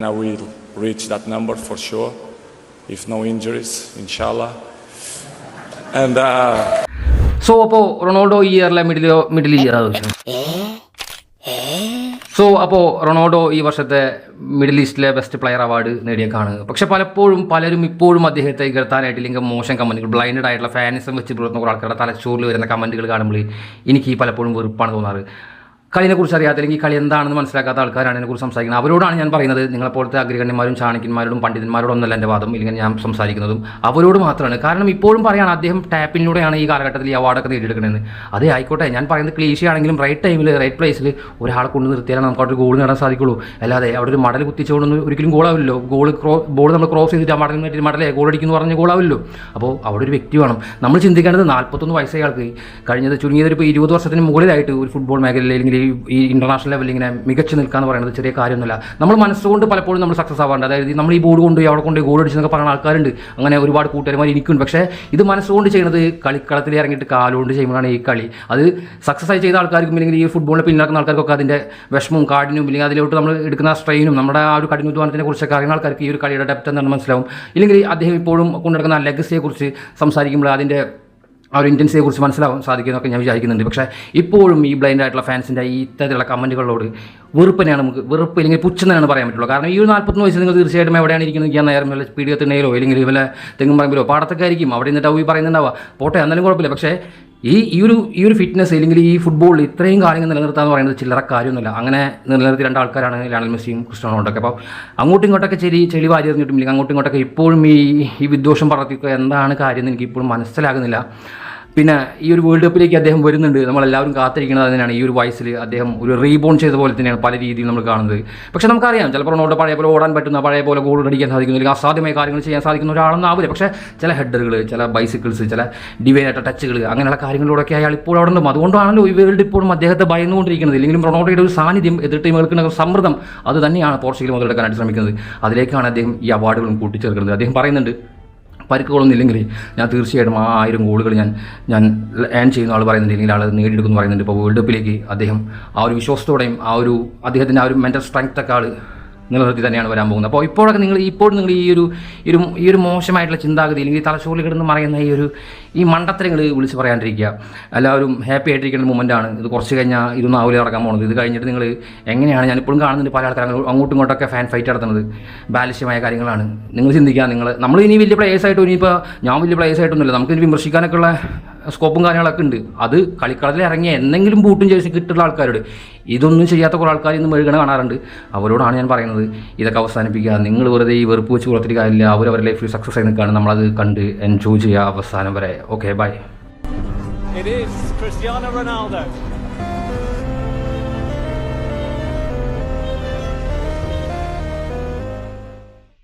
I will reach that number for sure, if no injuries, inshallah. And so അപ്പോൾ Ronaldo ഈ ഇയറിലെ middle year ആവശ്യം. So അപ്പോൾ Ronaldo ഈ വർഷത്തെ മിഡിൽ ഈസ്റ്റിലെ ബെസ്റ്റ് പ്ലെയർ അവാർഡ് നേടിയേക്കാണ്. പക്ഷെ പലരും ഇപ്പോഴും അദ്ദേഹത്തെ ഇകഴ്ത്താനായിട്ട് ഇല്ലെങ്കിൽ മോശം കമൻറ്റുകൾ, ബ്ലൈൻഡ് ആയിട്ടുള്ള ഫാനിസം വെച്ച് പുലർത്തുന്ന കുറേ ആൾക്കാരുടെ തലച്ചോറിൽ വരുന്ന കമൻറ്റുകൾ കാണുമ്പോൾ എനിക്ക് പലപ്പോഴും വെറുപ്പാണ് തോന്നാറ്. കളിയെക്കുറിച്ച് അറിയാത്ത അല്ലെങ്കിൽ കളി എന്താണെന്ന് മനസ്സിലാക്കാത്ത ആൾക്കാരാണ് ഇതിനെക്കുറിച്ച് സംസാരിക്കുന്നത്. അവരോടാണ് ഞാൻ പറയുന്നത്, നിങ്ങളെപ്പോലത്തെ അഗ്രഗണ്യന്മാരും ചാണക്യന്മാരോടും പണ്ഡിതന്മാരോടും ഒന്നല്ല എൻ്റെ വാദം, ഇല്ലെങ്കിൽ ഞാൻ സംസാരിക്കുന്നതും അവരോട് മാത്രമാണ്. കാരണം ഇപ്പോഴും പറയാണ് അദ്ദേഹം ടാപ്പിലൂടെയാണ് ഈ കാലഘട്ടത്തിൽ ഈ അവാർഡൊക്കെ നേടിയെടുക്കുന്നത്. അതേ ആയിക്കോട്ടെ, ഞാൻ പറയുന്നത് ക്ലീശയാണെങ്കിലും റൈറ്റ് ടൈമിൽ റൈറ്റ് പ്ലേസിൽ ഒരാളെ കൊണ്ട് നിർത്തിയാലും നമുക്ക് അവിടെ ഒരു ഗോൾ നേടാൻ സാധിക്കുള്ളൂ. അല്ലാതെ അവിടെ ഒരു മടൽ കുത്തിച്ചുകൊണ്ടൊന്നും ഒരിക്കലും ഗോളാവില്ലോ. ബോൾ നമ്മൾ ക്രോസ് ചെയ്തിട്ട് ആ മടലെ ഗോൾ അടിക്കുന്നു പറഞ്ഞ് ഗോളാവില്ലോ. അപ്പോൾ അവിടെ ഒരു വ്യക്തി വേണം. നമ്മൾ ചിന്തിക്കേണ്ടത് 41 വയസ്സായ ആൾക്ക് കഴിഞ്ഞത് ചുരുങ്ങിയത് ഇപ്പോൾ 20 വർഷത്തിന് മുകളിലായിട്ട് ഒരു ഫുട്ബോൾ മേഖലയിൽ അല്ലെങ്കിൽ ഈ ഇന്റർനാഷണൽ ലെവലിൽ ഇങ്ങനെ മികച്ചു നിൽക്കാന്ന് പറയുന്നത് ചെറിയ കാര്യമൊന്നുമില്ല. നമ്മൾ മനസ്സുകൊണ്ട് പലപ്പോഴും നമ്മൾ സക്സസ് ആവാറുണ്ട്. അതായത് നമ്മൾ ഈ ബോർഡ് കൊണ്ടുപോയി അവിടെ കൊണ്ട് ഗോൾ അടിച്ചെന്നൊക്കെ പറയുന്ന ആൾക്കാരുണ്ട്. അങ്ങനെ ഒരുപാട് കൂട്ടുകാരന്മാർ എനിക്കുണ്ട്. പക്ഷേ ഇത് മനസ്സുകൊണ്ട് ചെയ്യുന്നത് കളിക്കളത്തിൽ ഇറങ്ങിയിട്ട് കാലുകൊണ്ട് ചെയ്യുമ്പോഴാണ് ഈ കളി. അത് സക്സസ് ആയി ചെയ്ത ആൾക്കാർക്കും ഇല്ലെങ്കിൽ ഈ ഫുട്ബോളിൽ പിന്നിലാക്കുന്ന ആൾക്കാർക്കൊക്കെ അതിൻ്റെ വിഷമവും കാഠിന്യവും ഇല്ലെങ്കിൽ അതിലോട്ട് നമ്മൾ എടുക്കുന്ന സ്ട്രെയിനും നമ്മുടെ ആ ഒരു കഠിനാധ്വാനത്തിനെ കുറിച്ചൊക്കെ അറിയുന്ന ആൾക്കാർക്ക് ഈ ഒരു കളിയുടെ ഡെപ്ത് എന്താണെന്ന് മനസ്സിലാവും. ഇല്ലെങ്കിൽ അദ്ദേഹം ഇപ്പോഴും കൊണ്ടുനടക്കുന്ന ലെഗസിയെക്കുറിച്ച് സംസാരിക്കുമ്പോൾ അതിൻ്റെ ആ ഒരു ഇൻറ്റൻസിയെ കുറിച്ച് മനസ്സിലാവാൻ സാധിക്കുമെന്നൊക്കെ ഞാൻ വിചാരിക്കുന്നുണ്ട്. പക്ഷേ ഇപ്പോഴും ഈ ബ്ലൈൻഡ് ആയിട്ടുള്ള ഫാൻസിൻ്റെ ഈ ഇത്തരത്തിലുള്ള കമൻറ്റുകളോട് വെറുപ്പിനെയാണ് നമുക്ക് ഇല്ലെങ്കിൽ പുച്ഛം തന്നെയാണ് പറയാൻ പറ്റുള്ളൂ. കാരണം ഈ ഒരു 41 വയസ്സിൽ നിങ്ങൾ തീർച്ചയായിട്ടും എവിടെയാണ് ഇരിക്കുന്നത് ഞാൻ നേരം വല്ല പീഡിയത്തിൻ്റെയിലോ അല്ലെങ്കിൽ വല്ല തെങ്ങും പറമ്പിലോ പാടത്തൊക്കെ ആയിരിക്കും അവിടെ നിന്നിട്ട് പറയുന്നുണ്ടാവുക. പോട്ടെ, എന്നാലും കുഴപ്പമില്ല. പക്ഷേ ഈ ഒരു ഫിറ്റ്നസ് അല്ലെങ്കിൽ ഈ ഫുട്ബോളിൽ ഇത്രയും കാര്യങ്ങൾ നിലനിർത്താന്ന് പറയുന്നത് ചില്ലറ കാര്യമൊന്നുമില്ല. അങ്ങനെ നിലനിർത്തി 2 ആൾക്കാരാണ് ലയണൽ മെസ്സിയും ക്രിസ്ത്യാനോ റൊണാൾഡോയൊക്കെ. അപ്പോൾ അങ്ങോട്ടും ഇങ്ങോട്ടൊക്കെ ചെളി വാരി എറിഞ്ഞിട്ടും ഇല്ലെങ്കിൽ അങ്ങോട്ടും ഇങ്ങോട്ടൊക്കെ ഇപ്പോഴും ഈ വിദ്വേഷം പറത്തിക്കുക എന്താണ് കാര്യം എന്ന് എനിക്ക് ഇപ്പോഴും മനസ്സിലാകുന്നില്ല. പിന്നെ ഈ ഒരു വേൾഡ് കപ്പിലേക്ക് അദ്ദേഹം വരുന്നുണ്ട്. നമ്മളെല്ലാവരും കാത്തിരിക്കുന്നത് അതിനാണ്. ഈ ഒരു വയസ്സിൽ അദ്ദേഹം ഒരു റീബോൺ ചെയ്ത പോലെ തന്നെയാണ് പല രീതിയിൽ നമ്മൾ കാണുന്നത്. പക്ഷേ നമുക്കറിയാം, ചിലപ്പോൾ റൊണാൾഡോ പഴയ പോലെ ഓടാൻ പറ്റുന്ന, പഴയ പോലെ ഗോൾ അടിക്കാൻ സാധിക്കുന്ന, അല്ലെങ്കിൽ അസാധ്യമായ കാര്യങ്ങൾ ചെയ്യാൻ സാധിക്കുന്ന ഒരാളൊന്നും ആവില്ല. പക്ഷേ ചില ഹെഡറുകൾ, ചില ബൈസിക്കിൾസ്, ചില ഡിവൈനായിട്ട് ടച്ചുകൾ, അങ്ങനെയുള്ള കാര്യങ്ങളിലൂടെയൊക്കെ അയാൾ ഇപ്പോൾ അവിടെ ഉണ്ട്. അതുകൊണ്ടാണല്ലോ ഈ വേൾഡ് ഇപ്പോഴും അദ്ദേഹത്തെ ഭയന്നുകൊണ്ടിരിക്കുന്നത്. ഇല്ലെങ്കിലും റൊണാൾഡോയുടെ ഒരു സാന്നിധ്യം, എതിർ ടീമുകൾക്ക് സമ്മർദ്ദം, അത് തന്നെയാണ് പോർച്ചുഗൽ മുതലെടുക്കാനായിട്ട് ശ്രമിക്കുന്നത്. അതിലേക്കാണ് അദ്ദേഹം ഈ അവാർഡുകളും കൂട്ടിച്ചേർക്കുന്നത്. അദ്ദേഹം പറയുന്നുണ്ട്, പരിക്കുകളൊന്നും ഇല്ലെങ്കിൽ ഞാൻ തീർച്ചയായിട്ടും ആ 1000 ഗോളുകൾ ഞാൻ ഏൺ ചെയ്യുന്ന ആൾ പറയുന്നുണ്ട്, അല്ലെങ്കിൽ ആൾ നേടിയെടുക്കുമെന്ന് പറയുന്നുണ്ട്. ഇപ്പോൾ വേൾഡ് കപ്പിലേക്ക് അദ്ദേഹം ആ ഒരു വിശ്വാസത്തോടെയും ആ ഒരു അദ്ദേഹത്തിൻ്റെ ആ ഒരു മെൻ്റൽ സ്ട്രെങ്ത്തൊക്കെ ആൾ നിലനിർത്തി തന്നെയാണ് വരാൻ പോകുന്നത്. അപ്പോൾ ഇപ്പോഴൊക്കെ നിങ്ങൾ ഈ ഒരു മോശമായിട്ടുള്ള ചിന്താഗതി അല്ലെങ്കിൽ തലച്ചോറിൽ കിടന്ന് മറയുന്ന ഈ മണ്ടത്തരങ്ങൾ വിളിച്ച് പറയാണ്ടിരിക്കുക. എല്ലാവരും ഹാപ്പി ആയിട്ടിരിക്കുന്ന മൊമെൻ്റാണ് ഇത്. കുറച്ച് കഴിഞ്ഞാൽ ഇതൊന്നും ആവില്ല നടക്കാൻ പോകുന്നത്. ഇത് കഴിഞ്ഞിട്ട് നിങ്ങൾ എങ്ങനെയാണ്, ഞാനിപ്പോഴും കാണുന്നുണ്ട് പല ആൾക്കാർ അങ്ങോട്ടും ഇങ്ങോട്ടൊക്കെ ഫാൻ ഫൈറ്റ് നടത്തുന്നത് ബാലിഷ്യമായ കാര്യങ്ങളാണ്. നിങ്ങൾ ചിന്തിക്കുക, നമ്മൾ ഇനി വലിയ പ്ലേയേഴ്സായിട്ടോ, ഇനിയിപ്പോൾ ഞാൻ വലിയ പ്ലേയേഴ്സായിട്ടൊന്നുമില്ല, നമുക്ക് ഇനി വിമർശിക്കാനൊക്കെ ഉള്ള സ്കോപ്പും കാര്യങ്ങളൊക്കെ ഉണ്ട്. അത് കളിക്കളത്തിൽ ഇറങ്ങിയ എന്തെങ്കിലും ബൂട്ടും ജേഴ്സി കിട്ടുന്ന ആൾക്കാരോട്, ഇതൊന്നും ചെയ്യാത്ത കുറേ ആൾക്കാർ ഇന്ന് മെഴുകണ കാണാറുണ്ട്. അവരോടാണ് ഞാൻ പറയുന്നത്, ഇതൊക്കെ അവസാനിപ്പിക്കുക. നിങ്ങൾ വെറുതെ ഈ വെറുപ്പ് വെച്ച് പുറത്തിട്ട് കാര്യമില്ല. അവരവരുടെ ലൈഫിൽ സക്സസ് ആയി നിൽക്കുകയാണ്. നമ്മളത് കണ്ട് എൻജോയ് ചെയ്യുക അവസാനം വരെ. Okay, bye. It is Cristiano Ronaldo.